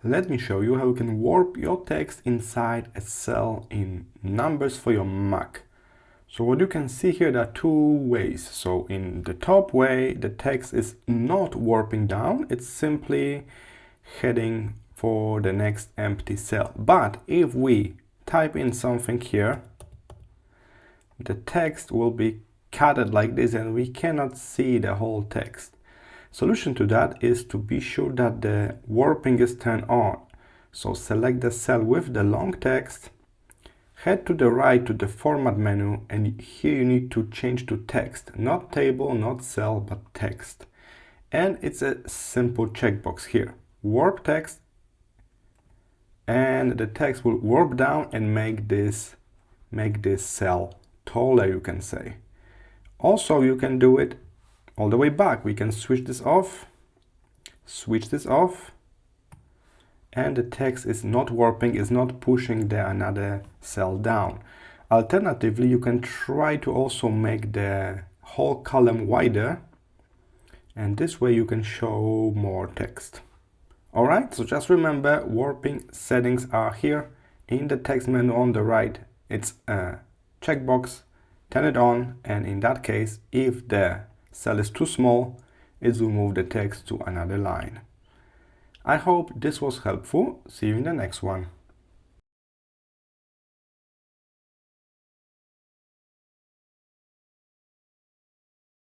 Let me show you how you can warp your text inside a cell in Numbers for your Mac. So what you can see here, there are two ways. So in the top way, the text is not warping down, it's simply heading for the next empty cell. But if we type in something here, the text will be cutted like this and we cannot see the whole text. Solution to that is to be sure that the warping is turned on. So select the cell with the long text, head to the right to the format menu, and here you need to change to text, not table, not cell, but text. And it's a simple checkbox here, warp text, and the text will warp down and make this cell taller, you can say. Also, you can do it all the way back. We can switch this off, and the text is not warping, is not pushing another cell down. Alternatively, you can try to also make the whole column wider, and this way you can show more text. Alright, so just remember, warping settings are here in the text menu on the right. It's a checkbox, turn it on, and in that case, if the cell is too small, it will move the text to another line. I hope this was helpful. See you in the next one.